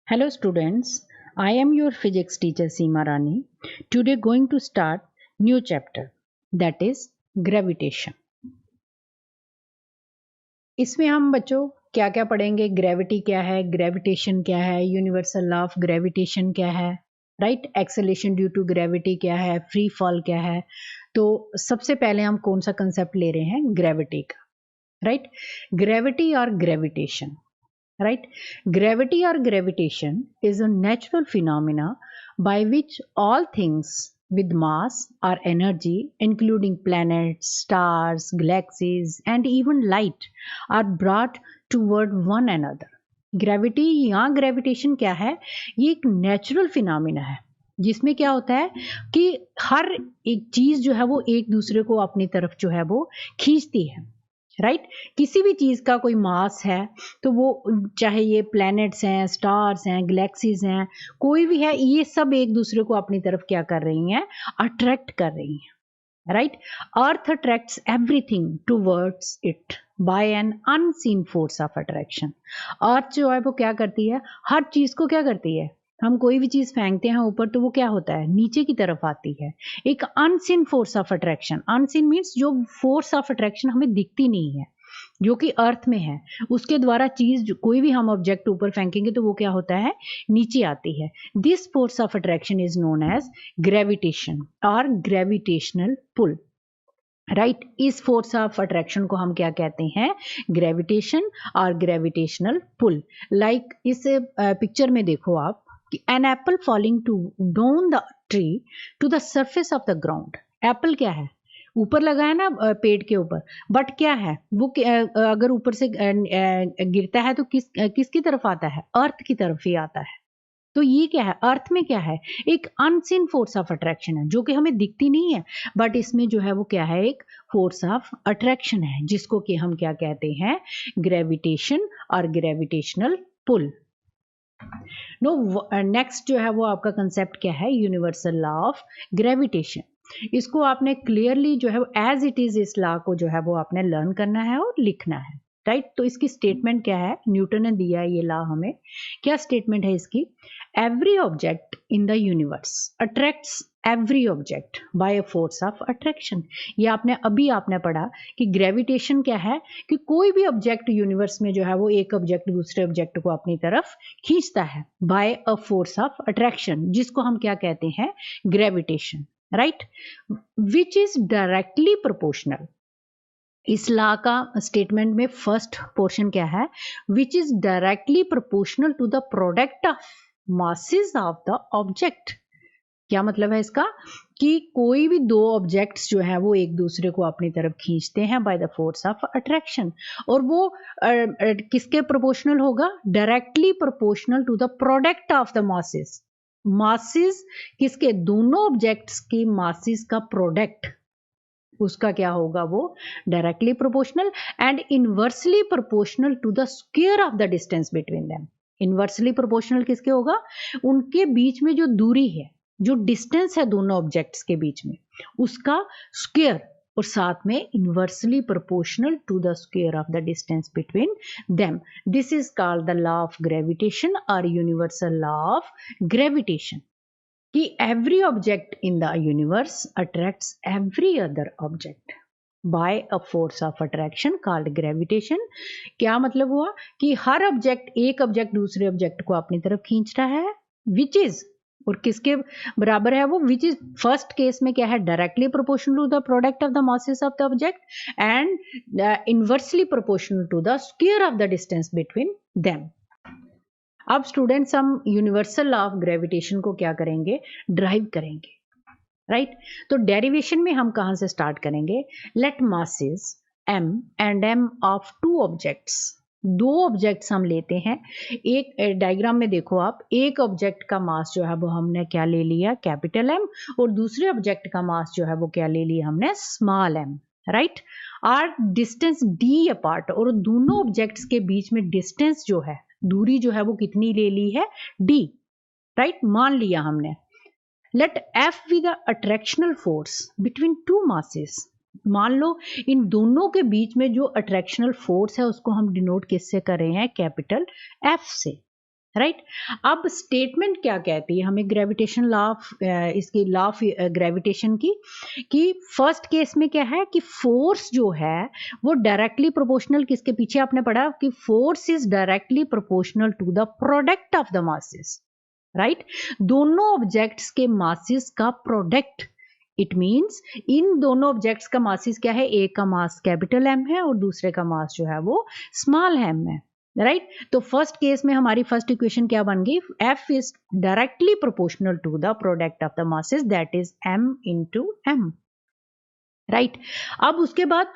Hello students, I am your physics teacher Seema Rani. Today going to start new chapter that is gravitation. इसमें हम बच्चों क्या क्या पढ़ेंगे, ग्रेविटी क्या है, ग्रेविटेशन क्या है, यूनिवर्सल लॉ ऑफ ग्रेविटेशन क्या है, right, acceleration due to gravity क्या है, फ्री फॉल क्या है। तो सबसे पहले हम कौन सा कंसेप्ट ले रहे हैं, ग्रेविटी का, राइट। ग्रेविटी और gravitation, right? Gravity or gravitation is a natural phenomena by which all things with mass or energy, including planets, stars, galaxies, and even light, are brought toward one another. Gravity या gravitation क्या है? ये एक natural phenomena है जिसमें क्या होता है कि हर एक चीज जो है वो एक दूसरे को अपनी तरफ जो है वो खींचती है, राइट किसी भी चीज का कोई मास है तो वो चाहे ये प्लैनेट्स हैं, स्टार्स हैं, गैलेक्सीज हैं, कोई भी है, ये सब एक दूसरे को अपनी तरफ क्या कर रही हैं, अट्रैक्ट कर रही हैं, right. Earth attracts everything towards it by an unseen force of attraction. Earth जो है वो क्या करती है, हर चीज को क्या करती है, हम कोई भी चीज फेंकते हैं ऊपर तो वो क्या होता है, नीचे की तरफ आती है। एक unseen force of attraction, unseen means जो फोर्स ऑफ अट्रैक्शन हमें दिखती नहीं है, जो कि अर्थ में है, उसके द्वारा चीज कोई भी हम ऑब्जेक्ट ऊपर फेंकेंगे तो वो क्या होता है, नीचे आती है। This force of attraction is known as gravitation और ग्रेविटेशनल पुल, राइट इस फोर्स ऑफ अट्रैक्शन को हम क्या कहते हैं, ग्रेविटेशन और ग्रेविटेशनल पुल। लाइक इस पिक्चर में देखो आप कि an apple falling to down the tree to the surface of the ground. Apple क्या है, ऊपर लगा है ना पेड़ के ऊपर, बट क्या है वो अगर ऊपर से गिरता है तो किसकी तरफ आता है, अर्थ की तरफ ही आता है। तो ये क्या है, अर्थ में क्या है, एक अनसीन फोर्स ऑफ अट्रैक्शन है जो कि हमें दिखती नहीं है, बट इसमें जो है वो क्या है, एक फोर्स ऑफ अट्रैक्शन है जिसको कि हम क्या कहते हैं, ग्रेविटेशन और ग्रेविटेशनल पुल। नो नेक्स्ट जो है वो आपका कंसेप्ट क्या है, यूनिवर्सल लॉ ऑफ ग्रेविटेशन। इसको आपने क्लियरली जो है एज इट इज इस लॉ को जो है वो आपने लर्न करना है और लिखना है, राइट। तो इसकी स्टेटमेंट क्या है, न्यूटन ने दिया है ये लॉ हमें, क्या स्टेटमेंट है इसकी, every object in the universe attracts every object by a force of attraction. ये आपने पढ़ा कि ग्रेविटेशन क्या है, कि कोई भी ऑब्जेक्ट यूनिवर्स में जो है वो एक ऑब्जेक्ट दूसरे ऑब्जेक्ट को अपनी तरफ खींचता है by a force of attraction, जिसको हम क्या कहते हैं, gravitation, right, which is directly proportional. इस लॉ का स्टेटमेंट में फर्स्ट पोर्शन क्या है, which is directly proportional to the product of masses of the object. क्या मतलब है इसका, कि कोई भी दो ऑब्जेक्ट्स जो है वो एक दूसरे को अपनी तरफ खींचते हैं by the force of attraction, और वो किसके प्रोपोर्शनल होगा, directly proportional to the product of the masses. Masses किसके, दोनों ऑब्जेक्ट्स की मासेस का प्रोडक्ट, उसका क्या होगा, वो directly proportional and inversely proportional to the square of the distance between them. Inversely proportional किसके होगा, उनके बीच में जो दूरी है, जो डिस्टेंस है दोनों ऑब्जेक्ट्स के बीच में, उसका स्क्वायर, और साथ में inversely proportional to the square of the distance between them. This is called the law of gravitation और यूनिवर्सल लॉ ऑफ ग्रेविटेशन, कि every object in the universe attracts every other object by a force of attraction called gravitation. क्या मतलब हुआ कि हर object, एक object दूसरे object को अपनी तरफ खींच रहा है, विच इज, और किसके बराबर है वो, विच इज फर्स्ट केस में क्या है, directly proportional to the product of the masses of the object and inversely proportional to the square of the distance between them. अब स्टूडेंट्स हम यूनिवर्सल लॉ ऑफ ग्रेविटेशन को क्या करेंगे, drive करेंगे, right. तो डेरिवेशन में हम कहां से स्टार्ट करेंगे, let masses m and m of two objects, दो ऑब्जेक्ट्स हम लेते हैं, एक डायग्राम में देखो आप, एक ऑब्जेक्ट का मास जो है वो हमने क्या ले लिया, कैपिटल M, और दूसरे ऑब्जेक्ट का मास जो है वो क्या ले लिया हमने, small m, right. R distance d apart, और दोनों ऑब्जेक्ट्स के बीच में डिस्टेंस जो है, दूरी जो है वो कितनी ले ली है, d, राइट, मान लिया हमने। Let F be the attractional force between two masses, मान लो इन दोनों के बीच में जो अट्रैक्शनल फोर्स है उसको हम डिनोट किससे कर रहे हैं, कैपिटल F से, राइट। अब स्टेटमेंट क्या कहती है हमें ग्रेविटेशन लॉ ऑफ इसकी लॉ ऑफ ग्रेविटेशन की, कि फर्स्ट केस में क्या है कि फोर्स जो है वो डायरेक्टली प्रोपोर्शनल, किसके पीछे आपने पढ़ा कि force is directly proportional to the product of the masses, right. दोनों ऑब्जेक्ट्स के मासेस का प्रोडक्ट, इट मींस इन दोनों ऑब्जेक्ट्स का मासेस क्या है, एक का मास कैपिटल एम है और दूसरे का मास जो है वो स्मॉल एम है, राइट। तो फर्स्ट केस में हमारी फर्स्ट इक्वेशन क्या बन गई, F is directly proportional to the product of the masses that is M into M, right. अब उसके बाद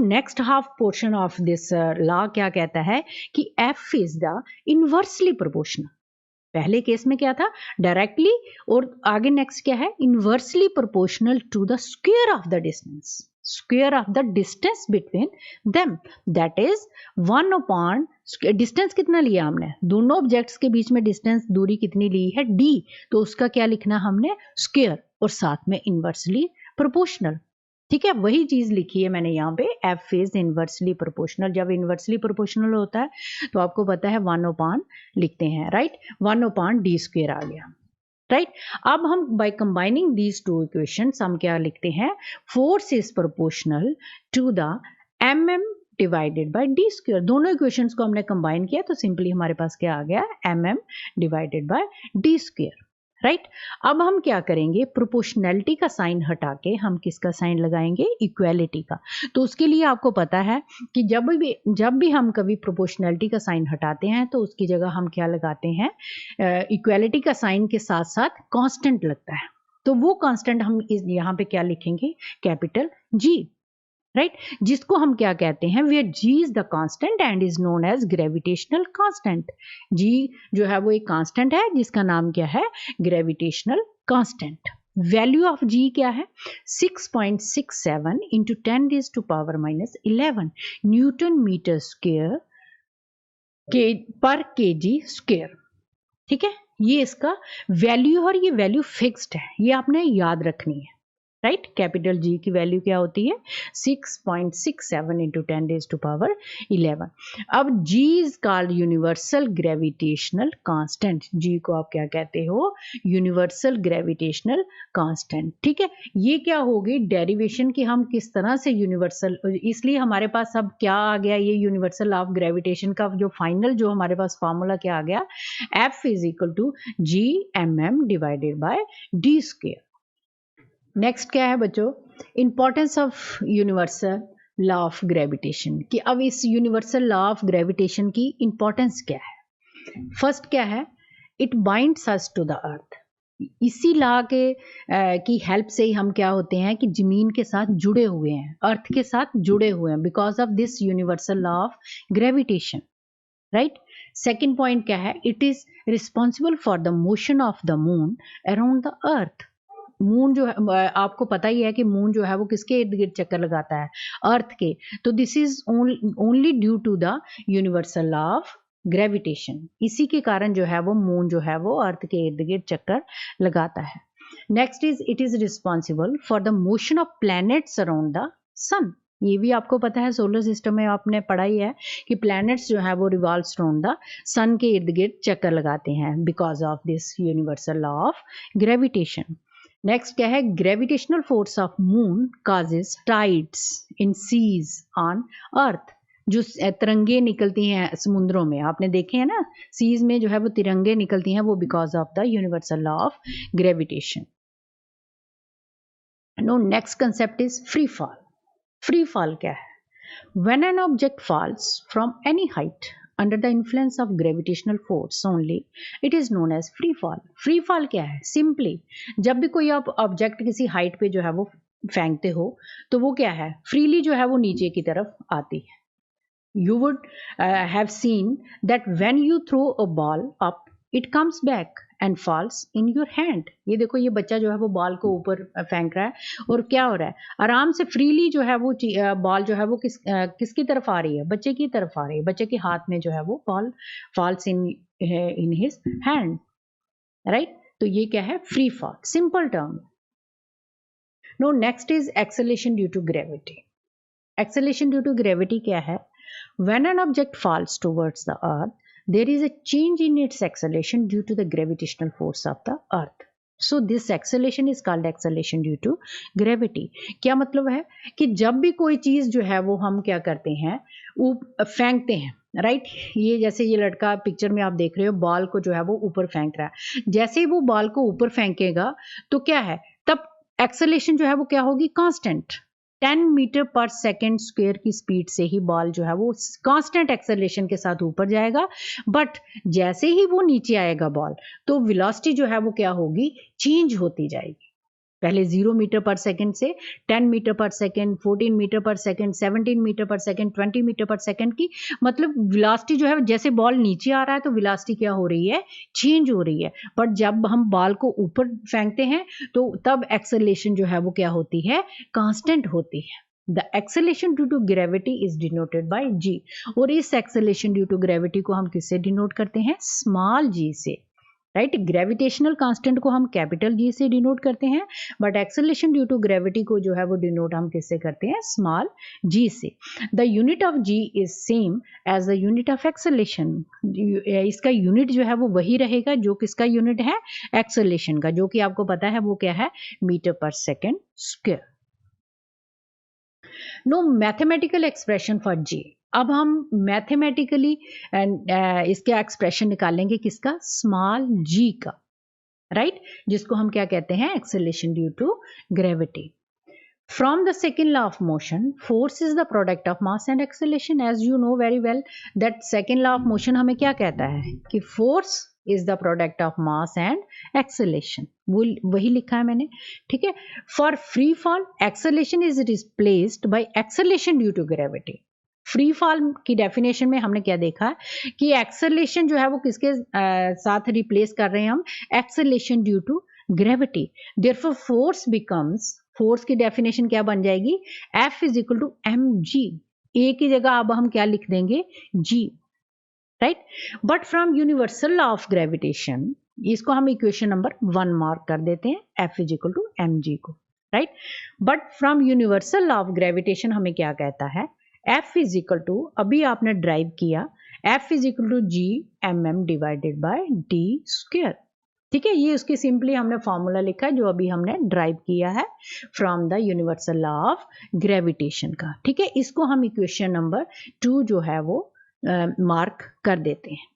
next half portion of this law क्या कहता है कि F is the inversely proportional. पहले केस में क्या था, डायरेक्टली, और आगे नेक्स्ट क्या है, inversely proportional to the square of the distance, square of the distance between them, that is 1 upon distance कितना लिया हमने, दोनों ऑब्जेक्ट्स के बीच में डिस्टेंस दूरी कितनी ली है, d, तो उसका क्या लिखना हमने, स्क्वायर, और साथ में इनवर्सली प्रोपोर्शनल। ठीक है, वही चीज लिखी है मैंने यहाँ पे, एफ इज इनवर्सली प्रोपोर्शनल। जब इनवर्सली प्रोपोर्शनल होता है तो आपको पता है 1 अपॉन लिखते हैं, राइट, 1 अपॉन डी स्क्वायर आ गया, राइट। अब हम by combining these two equations हम क्या लिखते हैं, force is proportional to the M M divided by D square. दोनों इक्वेशंस को हमने कंबाइन किया तो सिंपली हमारे पास क्या आ गया, M M divided by D square, right. अब हम क्या करेंगे, प्रोपोर्शनैलिटी का साइन हटा के हम किसका साइन लगाएंगे, इक्वालिटी का। तो उसके लिए आपको पता है कि जब भी हम कभी प्रोपोर्शनैलिटी का साइन हटाते हैं तो उसकी जगह हम क्या लगाते हैं, इक्वालिटी का साइन के साथ साथ कांस्टेंट लगता है। तो वो कांस्टेंट हम यहाँ पे क्या लिखेंगे, कैपिटल जी, राइट, जिसको हम क्या कहते हैं, where G is the constant and is known as gravitational constant. G जो है वो एक कांस्टेंट है जिसका नाम क्या है, ग्रेविटेशनल कांस्टेंट। वैल्यू ऑफ जी क्या है, 6.67 इंटू 10⁻⁻11 न्यूटन मीटर स्क्वायर के पर केजी स्क्वायर। ठीक है, ये इसका वैल्यू, और ये वैल्यू फिक्स्ड है, ये आपने याद रखनी है, राइट। कैपिटल जी की वैल्यू क्या होती है, 6.67 इंटू 10⁻11। अब G is called universal gravitational constant. G को आप क्या कहते हो, यूनिवर्सल ग्रेविटेशनल कांस्टेंट। ठीक है, ये क्या होगी डेरिवेशन की, हम किस तरह से यूनिवर्सल, इसलिए हमारे पास अब क्या आ गया, ये यूनिवर्सल ऑफ ग्रेविटेशन का जो फाइनल जो हमारे पास फॉर्मूला क्या आ गया, F is equal to G M M divided by D square. Next क्या है बच्चों, importance of universal law of gravitation की। अब इस यूनिवर्सल लॉ ऑफ ग्रेविटेशन की इंपॉर्टेंस क्या है, फर्स्ट क्या है, it binds us to the earth. इसी लॉ के की हेल्प से ही हम क्या होते हैं कि जमीन के साथ जुड़े हुए हैं, अर्थ के साथ जुड़े हुए हैं, because of this universal law of gravitation, right. Second point क्या है, it is responsible for the motion of the moon around the earth. Moon जो है, आपको पता ही है कि मून जो है वो किसके इर्द गिर्द चक्कर लगाता है, अर्थ के। तो this is only due to the universal law of gravitation. इसी के कारण जो है वो मून जो है वो अर्थ के इर्द गिर्द चक्कर लगाता है। Next is it is responsible for the motion of planets around the sun. ये भी आपको पता है, सोलर सिस्टम में आपने पढ़ा ही है कि प्लैनेट्स जो है वो रिवॉल्व्स अराउंड द सन के इर्द गिर्द चक्कर लगाते हैं because of this universal law of gravitation. Next क्या है, gravitational force of moon causes tides in seas on earth. जो तिरंगे निकलती हैं समुद्रों में, आपने देखे हैं ना, सीज में जो है वो तिरंगे निकलती हैं, वो because of the universal law of gravitation. No, next concept is free fall. Free fall क्या है, when an object falls from any height under the influence of gravitational force only, it is known as free fall. free fall क्या है, simply जब भी कोई आप object किसी height पे जो है वो फेंकते हो तो वो क्या है, फ्रीली जो है वो नीचे की तरफ आती है। You would have seen that when you throw a ball up, it comes back and falls in your hand. ये देखो, ये बच्चा जो है वो बॉल को ऊपर फेंक रहा है और क्या हो रहा है, आराम से फ्रीली जो है वो बॉल जो है वो किसकी तरफ आ रही है, बच्चे की तरफ आ रही है। बच्चे के हाथ में जो है वो ball falls in his hand, right. तो ये क्या है, free fall, simple term. No, next is acceleration due to gravity. Acceleration due to gravity क्या है, when an object falls towards the earth, there is a change in its acceleration due to the gravitational force of the earth. So this acceleration is called acceleration due to gravity. क्या मतलब है कि जब भी कोई चीज जो है वो हम क्या करते हैं, वो फेंकते हैं, राइट ये जैसे ये लड़का पिक्चर में आप देख रहे हो बॉल को जो है वो ऊपर फेंक रहा है, जैसे ही वो बॉल को ऊपर फेंकेगा तो क्या है, तब एक्सेलेरेशन जो है वो क्या होगी, कांस्टेंट। 10 मीटर पर सेकेंड स्क्वायर की स्पीड से ही बॉल जो है वो कांस्टेंट एक्सेलरेशन के साथ ऊपर जाएगा, बट जैसे ही वो नीचे आएगा बॉल, तो वेलोसिटी जो है वो क्या होगी, चेंज होती जाएगी। पहले 0 मीटर पर सेकेंड से 10 मीटर पर सेकेंड, 14 मीटर पर सेकेंड, 17 मीटर पर सेकेंड, 20 मीटर पर सेकेंड की मतलब वेलोसिटी जो है, जैसे बॉल नीचे आ रहा है तो वेलोसिटी क्या हो रही है, चेंज हो रही है। बट जब हम बॉल को ऊपर फेंकते हैं तो तब एक्सेलरेशन जो है वो क्या होती है, कांस्टेंट होती है। The acceleration due to gravity is denoted by g, और इस acceleration due to gravity को हम किससे डिनोट करते हैं, स्मॉल g से, राइट। ग्रेविटेशनल कांस्टेंट को हम कैपिटल जी से डिनोट करते हैं, but acceleration due to gravity को जो है वो डिनोट हम किससे करते हैं, स्मॉल जी से। The unit of G is same as the unit of acceleration. इसका यूनिट जो है वो वही रहेगा जो किसका यूनिट है, एक्सेलरेशन का, जो कि आपको पता है वो क्या है, मीटर पर second square. No mathematical expression for G. अब हम मैथमेटिकली इसका एक्सप्रेशन निकालेंगे किसका, स्मॉल जी का, राइट जिसको हम क्या कहते हैं, acceleration due to gravity. From the second law of motion, force is the product of mass and acceleration. As you know very well that second law of motion हमें क्या कहता है कि force is the product of mass and acceleration. वही लिखा है मैंने, ठीक है। For free fall, acceleration is replaced by acceleration due to gravity. Free fall की डेफिनेशन में हमने क्या देखा कि एक्सेलरेशन जो है वो किसके साथ रिप्लेस कर रहे हैं हम, acceleration due to gravity. Therefore force becomes, force की डेफिनेशन क्या बन जाएगी, F is equal to M G. A की जगह अब हम क्या लिख देंगे, G, right. But from universal law of gravitation, इसको हम इक्वेशन नंबर 1 मार्क कर देते हैं, F is equal to M G को, right. But from universal law of gravitation हमें क्या कहता है, F इज इक्वल टू, अभी आपने ड्राइव किया, F is equal to G M M divided by D square, ठीक है। ये उसकी सिंपली हमने फॉर्मूला लिखा है जो अभी हमने ड्राइव किया है from the universal law of gravitation का, ठीक है। इसको हम इक्वेशन नंबर 2 जो है वो मार्क कर देते हैं,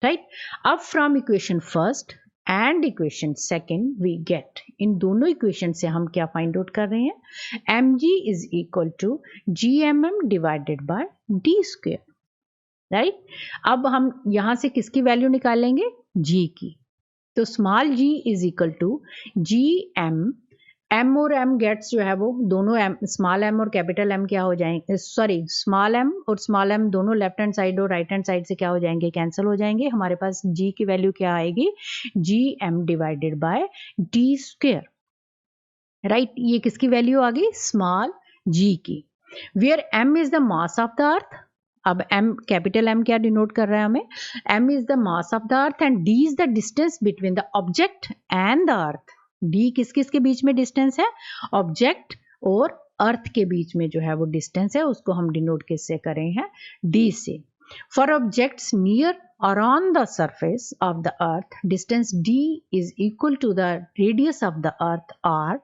राइट। अब from equation first and equation second we get, इन दोनों इक्वेशन से हम क्या फाइंड आउट कर रहे हैं, M G is equal to G M M divided by D square, right. अब हम यहां से किसकी वैल्यू निकालेंगे, जी की, तो small G is equal to G M, M और एम गेट्स जो है वो दोनों एम, स्मॉल एम और कैपिटल एम क्या हो जाएंगे, सॉरी स्मॉल एम और स्मॉल एम दोनों लेफ्ट हैंड साइड और राइट हैंड साइड से क्या हो जाएंगे, कैंसिल हो जाएंगे। हमारे पास जी की वैल्यू क्या आएगी, G M divided by D square, right. ये किसकी वैल्यू आ गई, स्मॉल जी की, where M is the mass of the earth. अब m, कैपिटल M क्या डिनोट कर रहा है हमें, m is the mass of the earth and d is the distance between the object and the earth. d किस किस के बीच में डिस्टेंस है, ऑब्जेक्ट और अर्थ के बीच में जो है वो डिस्टेंस है, उसको हम डिनोट किससे करें हैं, d से। फॉर ऑब्जेक्ट्स नियर और on the surface of the earth, distance d is equal to the radius of the earth r,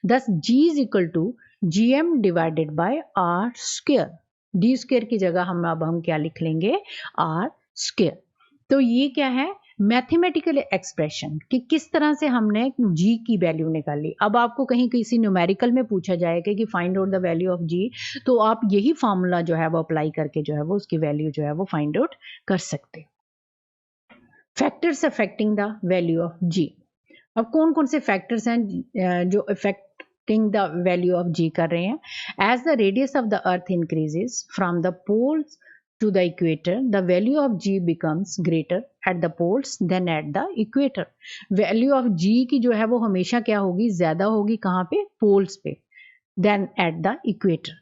thus g is equal to gm divided by r square. D square की जगह हम क्या लिख लेंगे, are square. तो ये क्या है, मैथमेटिकल एक्सप्रेशन कि किस तरह से हमने जी की वैल्यू निकाली। अब आपको कहीं किसी न्यूमेरिकल में पूछा जाएगा कि find out the value of G, तो आप यही फॉर्मूला जो है वो अप्लाई करके जो है वो उसकी वैल्यू जो है वो फाइंड आउट कर सकते। Factors affecting the value of G. अब कौन कौन से फैक्टर्स हैं जो effect the value of g कर रहे हैं, as the radius of the earth increases from the poles to the equator, the value of g becomes greater at the poles than at the equator. value of g की जो है वो हमेशा क्या होगी, ज्यादा होगी कहाँ पे, पोल्स पे, than at the equator.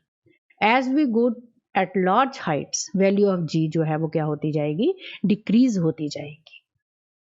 as we go at large heights, value of g जो है वो क्या होती जाएगी, डिक्रीज होती जाएगी।